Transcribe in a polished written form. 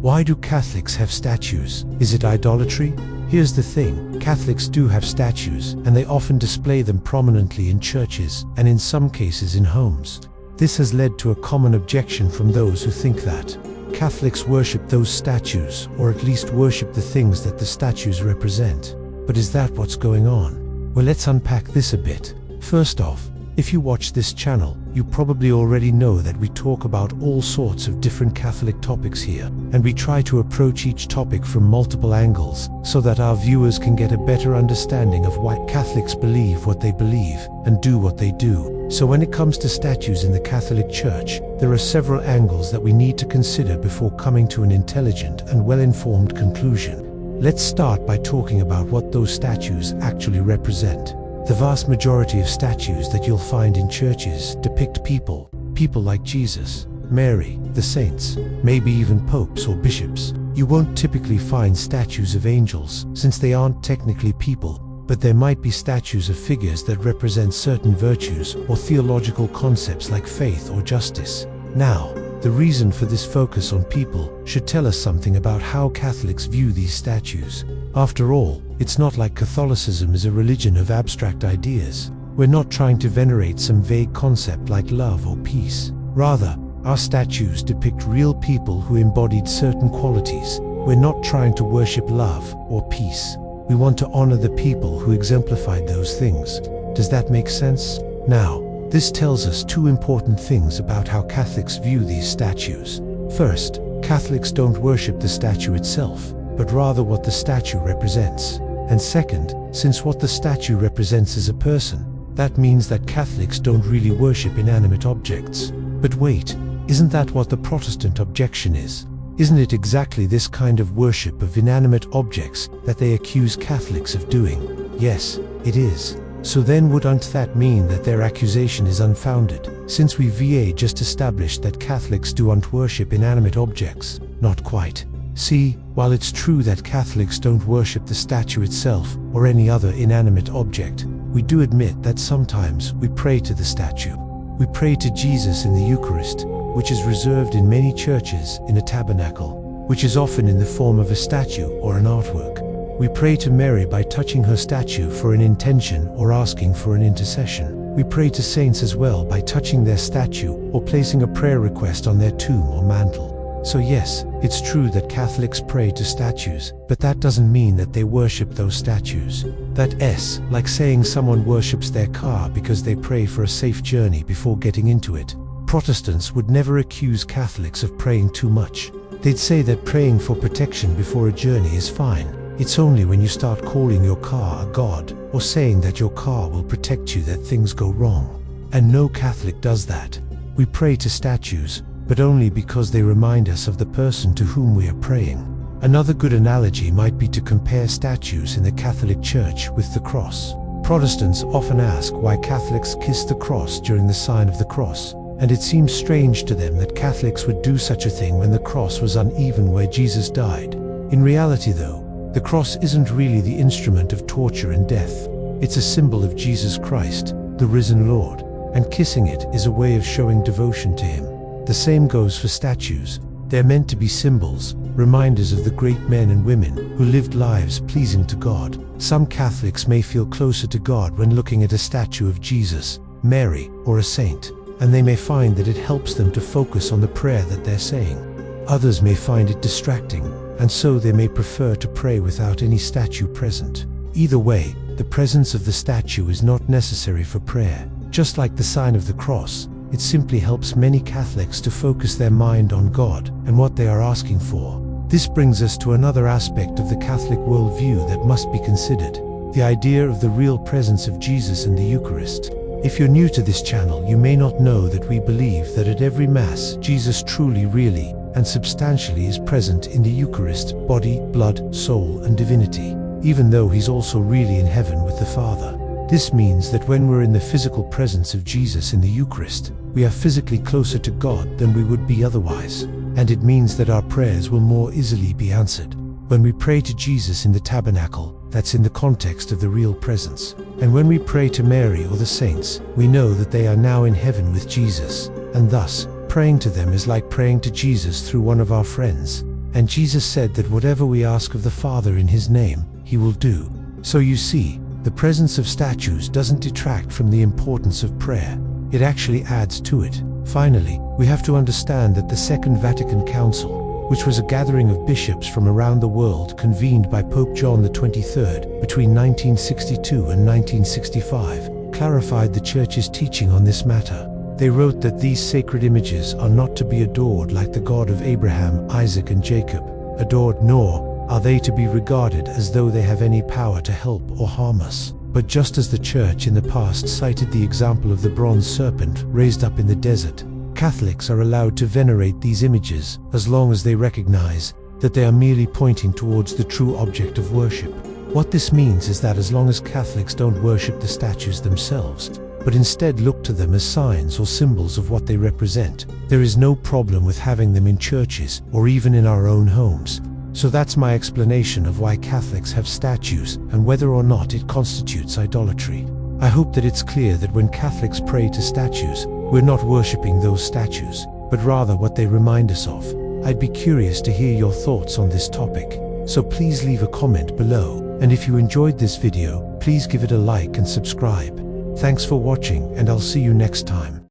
Why do Catholics have statues? Is it idolatry? Here's the thing, Catholics do have statues, and they often display them prominently in churches, and in some cases in homes. This has led to a common objection from those who think that Catholics worship those statues, or at least worship the things that the statues represent. But is that what's going on? Well, let's unpack this a bit. First off, if you watch this channel, you probably already know that we talk about all sorts of different Catholic topics here, and we try to approach each topic from multiple angles, so that our viewers can get a better understanding of why Catholics believe what they believe, and do what they do. So when it comes to statues in the Catholic Church, there are several angles that we need to consider before coming to an intelligent and well-informed conclusion. Let's start by talking about what those statues actually represent. The vast majority of statues that you'll find in churches depict people like Jesus, Mary, the saints, maybe even popes or bishops. You won't typically find statues of angels, since they aren't technically people, but there might be statues of figures that represent certain virtues or theological concepts like faith or justice. Now, the reason for this focus on people should tell us something about how Catholics view these statues. After all, it's not like Catholicism is a religion of abstract ideas. We're not trying to venerate some vague concept like love or peace. Rather, our statues depict real people who embodied certain qualities. We're not trying to worship love or peace. We want to honor the people who exemplified those things. Does that make sense? Now, this tells us two important things about how Catholics view these statues. First, Catholics don't worship the statue itself, but rather what the statue represents. And second, since what the statue represents is a person, that means that Catholics don't really worship inanimate objects. But wait, isn't that what the Protestant objection is? Isn't it exactly this kind of worship of inanimate objects that they accuse Catholics of doing? Yes, it is. So then wouldn't that mean that their accusation is unfounded, since we just established that Catholics don't worship inanimate objects? Not quite. See, while it's true that Catholics don't worship the statue itself or any other inanimate object, we do admit that sometimes we pray to the statue. We pray to Jesus in the Eucharist, which is reserved in many churches in a tabernacle, which is often in the form of a statue or an artwork. We pray to Mary by touching her statue for an intention or asking for an intercession. We pray to saints as well by touching their statue or placing a prayer request on their tomb or mantle. So yes, it's true that Catholics pray to statues, but that doesn't mean that they worship those statues. That's like saying someone worships their car because they pray for a safe journey before getting into it. Protestants would never accuse Catholics of praying too much. They'd say that praying for protection before a journey is fine. It's only when you start calling your car a god, or saying that your car will protect you, that things go wrong. And no Catholic does that. We pray to statues, but only because they remind us of the person to whom we are praying. Another good analogy might be to compare statues in the Catholic Church with the cross. Protestants often ask why Catholics kiss the cross during the sign of the cross, and it seems strange to them that Catholics would do such a thing when the cross was uneven where Jesus died. In reality though, the cross isn't really the instrument of torture and death. It's a symbol of Jesus Christ, the risen Lord, and kissing it is a way of showing devotion to Him. The same goes for statues. They're meant to be symbols, reminders of the great men and women who lived lives pleasing to God. Some Catholics may feel closer to God when looking at a statue of Jesus, Mary, or a saint, and they may find that it helps them to focus on the prayer that they're saying. Others may find it distracting, and so they may prefer to pray without any statue present. Either way, the presence of the statue is not necessary for prayer. Just like the sign of the cross, it simply helps many Catholics to focus their mind on God and what they are asking for. This brings us to another aspect of the Catholic worldview that must be considered: the idea of the real presence of Jesus in the Eucharist. If you're new to this channel, you may not know that we believe that at every Mass, Jesus truly, really, and substantially is present in the Eucharist, body, blood, soul, and divinity, even though He's also really in heaven with the Father. This means that when we're in the physical presence of Jesus in the Eucharist, we are physically closer to God than we would be otherwise, and it means that our prayers will more easily be answered. When we pray to Jesus in the tabernacle, that's in the context of the real presence. And when we pray to Mary or the saints, we know that they are now in heaven with Jesus, and thus, praying to them is like praying to Jesus through one of our friends. And Jesus said that whatever we ask of the Father in His name, He will do. So you see, the presence of statues doesn't detract from the importance of prayer. It actually adds to it. Finally, we have to understand that the Second Vatican Council, which was a gathering of bishops from around the world convened by Pope John XXIII between 1962 and 1965, clarified the Church's teaching on this matter. They wrote that these sacred images are not to be adored like the God of Abraham, Isaac, and Jacob adored, nor are they to be regarded as though they have any power to help or harm us. But just as the Church in the past cited the example of the bronze serpent raised up in the desert, Catholics are allowed to venerate these images as long as they recognize that they are merely pointing towards the true object of worship. What this means is that as long as Catholics don't worship the statues themselves, but instead look to them as signs or symbols of what they represent, there is no problem with having them in churches or even in our own homes. So that's my explanation of why Catholics have statues and whether or not it constitutes idolatry. I hope that it's clear that when Catholics pray to statues, we're not worshipping those statues, but rather what they remind us of. I'd be curious to hear your thoughts on this topic, so please leave a comment below, and if you enjoyed this video, please give it a like and subscribe. Thanks for watching, and I'll see you next time.